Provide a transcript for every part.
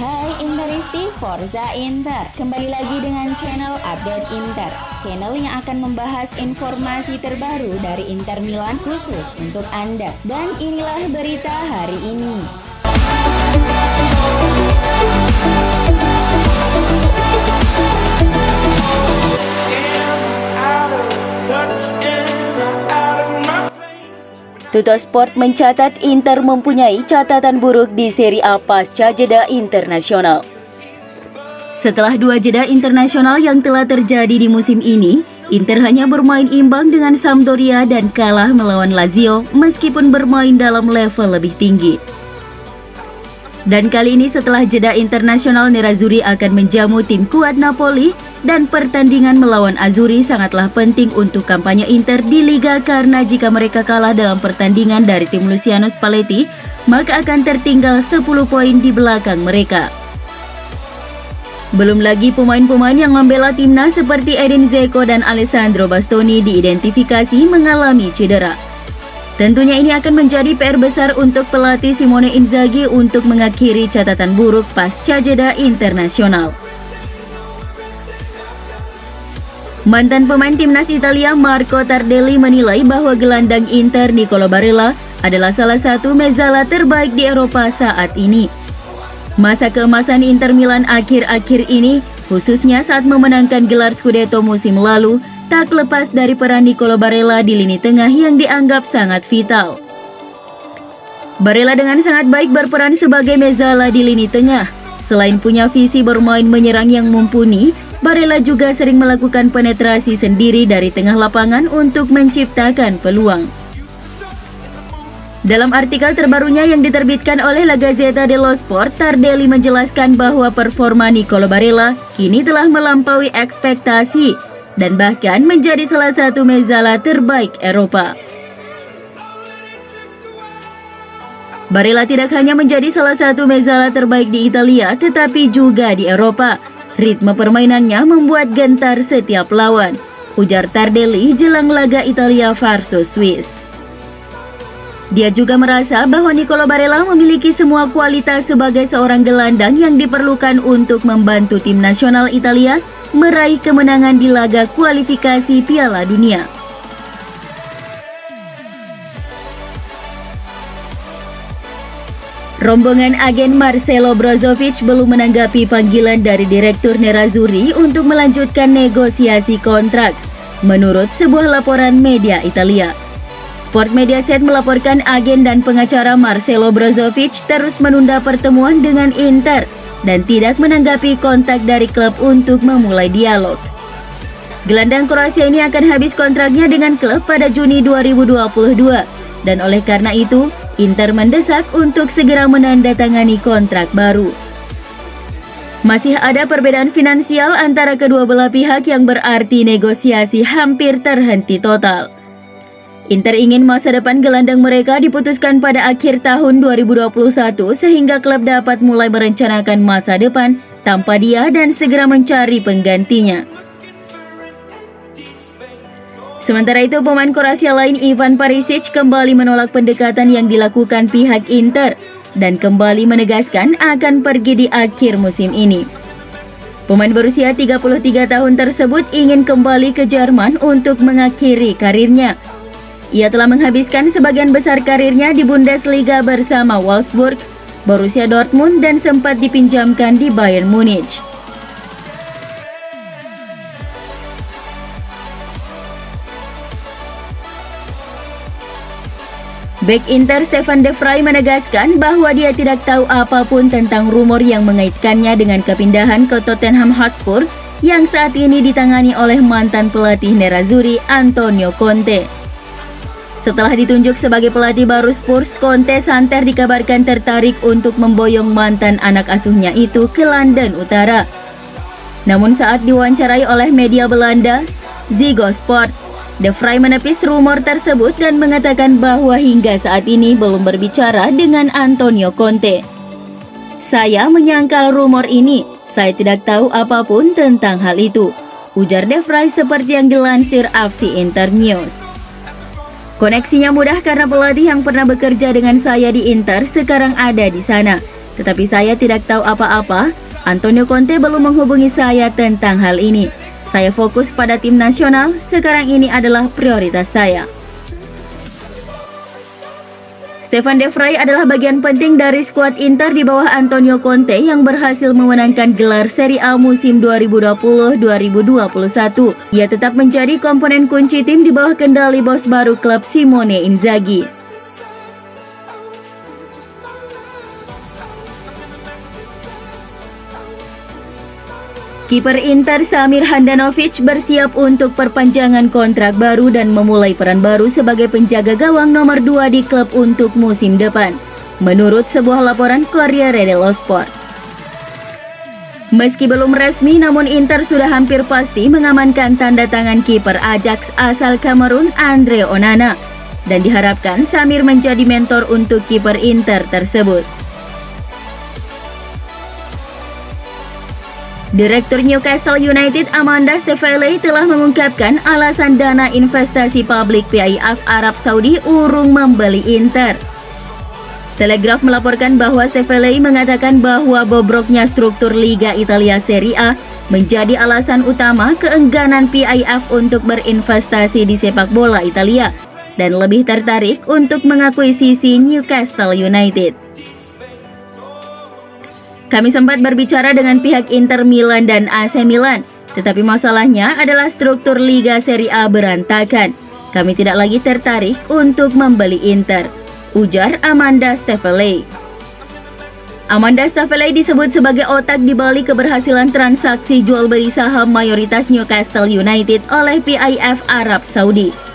Hai Interisti Forza Inter, kembali lagi dengan channel Update Inter, channel yang akan membahas informasi terbaru dari Inter Milan khusus untuk Anda. Dan inilah berita hari ini. Tuttosport mencatat Inter mempunyai catatan buruk di Serie A pasca jeda internasional. Setelah 2 jeda internasional yang telah terjadi di musim ini, Inter hanya bermain imbang dengan Sampdoria dan kalah melawan Lazio meskipun bermain dalam level lebih tinggi. Dan kali ini setelah jeda internasional, Nerazzurri akan menjamu tim kuat Napoli dan pertandingan melawan Azzurri sangatlah penting untuk kampanye Inter di Liga karena jika mereka kalah dalam pertandingan dari tim Luciano Spalletti, maka akan tertinggal 10 poin di belakang mereka. Belum lagi pemain-pemain yang membela timnas seperti Edin Dzeko dan Alessandro Bastoni diidentifikasi mengalami cedera. Tentunya ini akan menjadi PR besar untuk pelatih Simone Inzaghi untuk mengakhiri catatan buruk pasca jeda internasional. Mantan pemain timnas Italia Marco Tardelli menilai bahwa gelandang Inter Nicolo Barella adalah salah satu mezzala terbaik di Eropa saat ini. Masa keemasan Inter Milan akhir-akhir ini, khususnya saat memenangkan gelar Scudetto musim lalu, tak lepas dari peran Nicolo Barella di lini tengah yang dianggap sangat vital. Barella dengan sangat baik berperan sebagai mezzala di lini tengah. Selain punya visi bermain menyerang yang mumpuni, Barella juga sering melakukan penetrasi sendiri dari tengah lapangan untuk menciptakan peluang. Dalam artikel terbarunya yang diterbitkan oleh La Gazzetta dello Sport, Tardelli menjelaskan bahwa performa Nicolo Barella kini telah melampaui ekspektasi dan bahkan menjadi salah satu mezzala terbaik Eropa. Barella tidak hanya menjadi salah satu mezzala terbaik di Italia, tetapi juga di Eropa. Ritme permainannya membuat gentar setiap lawan, ujar Tardelli jelang laga Italia versus Swiss. Dia juga merasa bahwa Nicolo Barella memiliki semua kualitas sebagai seorang gelandang yang diperlukan untuk membantu tim nasional Italia meraih kemenangan di laga kualifikasi Piala Dunia. Rombongan agen Marcelo Brozovic belum menanggapi panggilan dari Direktur Nerazzurri untuk melanjutkan negosiasi kontrak, menurut sebuah laporan media Italia. Sport Mediaset melaporkan agen dan pengacara Marcelo Brozovic terus menunda pertemuan dengan Inter dan tidak menanggapi kontak dari klub untuk memulai dialog. Gelandang Kroasia ini akan habis kontraknya dengan klub pada Juni 2022 dan oleh karena itu Inter mendesak untuk segera menandatangani kontrak baru. Masih ada perbedaan finansial antara kedua belah pihak yang berarti negosiasi hampir terhenti total. Inter ingin masa depan gelandang mereka diputuskan pada akhir tahun 2021 sehingga klub dapat mulai merencanakan masa depan tanpa dia dan segera mencari penggantinya. Sementara itu, pemain Kroasia lain Ivan Perisic kembali menolak pendekatan yang dilakukan pihak Inter dan kembali menegaskan akan pergi di akhir musim ini. Pemain berusia 33 tahun tersebut ingin kembali ke Jerman untuk mengakhiri karirnya. Ia telah menghabiskan sebagian besar karirnya di Bundesliga bersama Wolfsburg, Borussia Dortmund dan sempat dipinjamkan di Bayern Munich. Bek Inter Stefan De Vrij menegaskan bahwa dia tidak tahu apapun tentang rumor yang mengaitkannya dengan kepindahan ke Tottenham Hotspur yang saat ini ditangani oleh mantan pelatih Nerazzurri Antonio Conte. Setelah ditunjuk sebagai pelatih baru Spurs, Conte santer dikabarkan tertarik untuk memboyong mantan anak asuhnya itu ke London Utara. Namun saat diwawancarai oleh media Belanda, Ziggo Sport, De Vrij menepis rumor tersebut dan mengatakan bahwa hingga saat ini belum berbicara dengan Antonio Conte. Saya menyangkal rumor ini, saya tidak tahu apapun tentang hal itu, ujar De Vrij seperti yang dilansir FC Internews. Koneksinya mudah karena pelatih yang pernah bekerja dengan saya di Inter sekarang ada di sana. tetapi saya tidak tahu apa-apa. Antonio Conte belum menghubungi saya tentang hal ini. Saya fokus pada tim nasional, sekarang ini adalah prioritas saya. Stefan De Vrij adalah bagian penting dari skuad Inter di bawah Antonio Conte yang berhasil memenangkan gelar Serie A musim 2020-2021. Ia tetap menjadi komponen kunci tim di bawah kendali bos baru klub Simone Inzaghi. Kiper Inter Samir Handanovic bersiap untuk perpanjangan kontrak baru dan memulai peran baru sebagai penjaga gawang nomor 2 di klub untuk musim depan, menurut sebuah laporan Corriere dello Sport. Meski belum resmi, namun Inter sudah hampir pasti mengamankan tanda tangan kiper Ajax asal Kamerun Andre Onana, dan diharapkan Samir menjadi mentor untuk kiper Inter tersebut. Direktur Newcastle United Amanda Staveley telah mengungkapkan alasan dana investasi publik PIF Arab Saudi urung membeli Inter. Telegraph melaporkan bahwa Staveley mengatakan bahwa bobroknya struktur Liga Italia Serie A menjadi alasan utama keengganan PIF untuk berinvestasi di sepak bola Italia dan lebih tertarik untuk mengakuisisi Newcastle United. Kami sempat berbicara dengan pihak Inter Milan dan AC Milan, tetapi masalahnya adalah struktur Liga Serie A berantakan. Kami tidak lagi tertarik untuk membeli Inter, ujar Amanda Staveley. Amanda Staveley disebut sebagai otak di balik keberhasilan transaksi jual beli saham mayoritas Newcastle United oleh PIF Arab Saudi.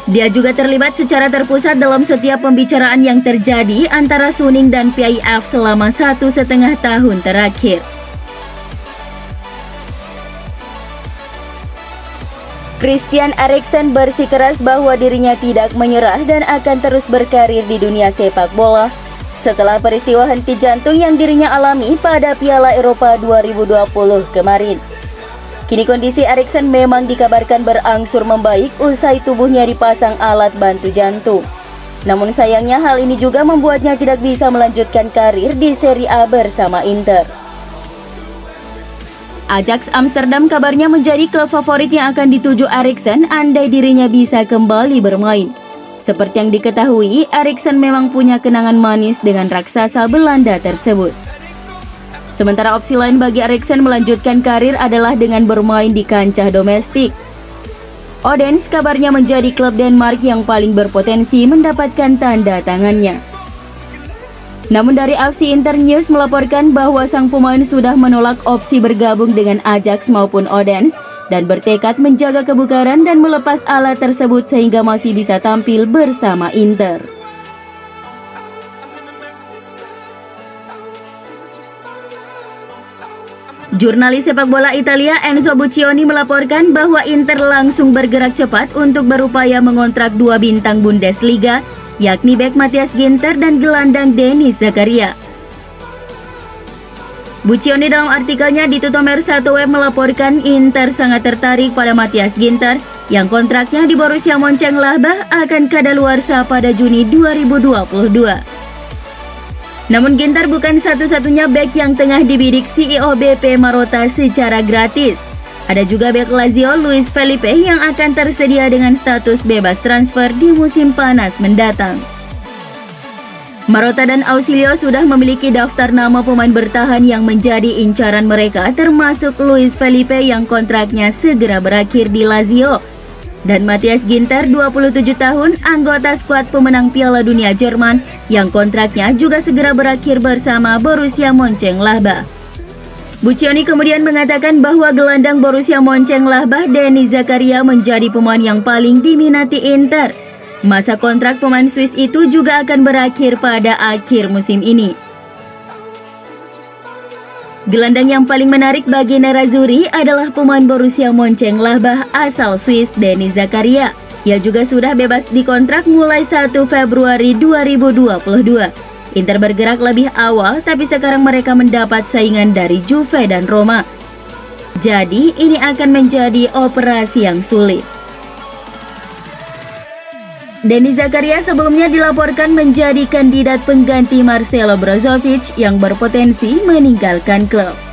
Dia juga terlibat secara terpusat dalam setiap pembicaraan yang terjadi antara Suning dan PIF selama 1,5 tahun terakhir. Christian Eriksen bersikeras bahwa dirinya tidak menyerah dan akan terus berkarir di dunia sepak bola setelah peristiwa henti jantung yang dirinya alami pada Piala Eropa 2020 kemarin. Kini kondisi Eriksen memang dikabarkan berangsur membaik usai tubuhnya dipasang alat bantu jantung. Namun sayangnya hal ini juga membuatnya tidak bisa melanjutkan karir di Serie A bersama Inter. Ajax Amsterdam kabarnya menjadi klub favorit yang akan dituju Eriksen andai dirinya bisa kembali bermain. Seperti yang diketahui, Eriksen memang punya kenangan manis dengan raksasa Belanda tersebut. Sementara opsi lain bagi Eriksen melanjutkan karir adalah dengan bermain di kancah domestik. Odense kabarnya menjadi klub Denmark yang paling berpotensi mendapatkan tanda tangannya. Namun dari FC Internews melaporkan bahwa sang pemain sudah menolak opsi bergabung dengan Ajax maupun Odense dan bertekad menjaga kebugaran dan melepas alat tersebut sehingga masih bisa tampil bersama Inter. Jurnalis sepak bola Italia Enzo Buccioni melaporkan bahwa Inter langsung bergerak cepat untuk berupaya mengontrak 2 bintang Bundesliga, yakni bek Matthias Ginter dan gelandang Denis Zakaria. Buccioni dalam artikelnya di Tutomer 1 Web melaporkan Inter sangat tertarik pada Matthias Ginter yang kontraknya di Borussia Mönchengladbach akan kadaluarsa pada Juni 2022. Namun Ginter bukan satu-satunya bek yang tengah dibidik CEO BP Marotta secara gratis. Ada juga bek Lazio Luis Felipe yang akan tersedia dengan status bebas transfer di musim panas mendatang. Marotta dan Ausilio sudah memiliki daftar nama pemain bertahan yang menjadi incaran mereka, termasuk Luis Felipe yang kontraknya segera berakhir di Lazio. Dan Matthias Ginter, 27 tahun, anggota skuad pemenang Piala Dunia Jerman yang kontraknya juga segera berakhir bersama Borussia Mönchengladbach. Buccioni kemudian mengatakan bahwa gelandang Borussia Mönchengladbach Denis Zakaria menjadi pemain yang paling diminati Inter. Masa kontrak pemain Swiss itu juga akan berakhir pada akhir musim ini. Gelandang yang paling menarik bagi Nerazzurri adalah pemain Borussia Mönchengladbach asal Swiss Denis Zakaria. Ia juga sudah bebas dikontrak mulai 1 Februari 2022. Inter bergerak lebih awal, tapi sekarang mereka mendapat saingan dari Juve dan Roma. Jadi ini akan menjadi operasi yang sulit. Denny Zakaria sebelumnya dilaporkan menjadi kandidat pengganti Marcelo Brozovic yang berpotensi meninggalkan klub.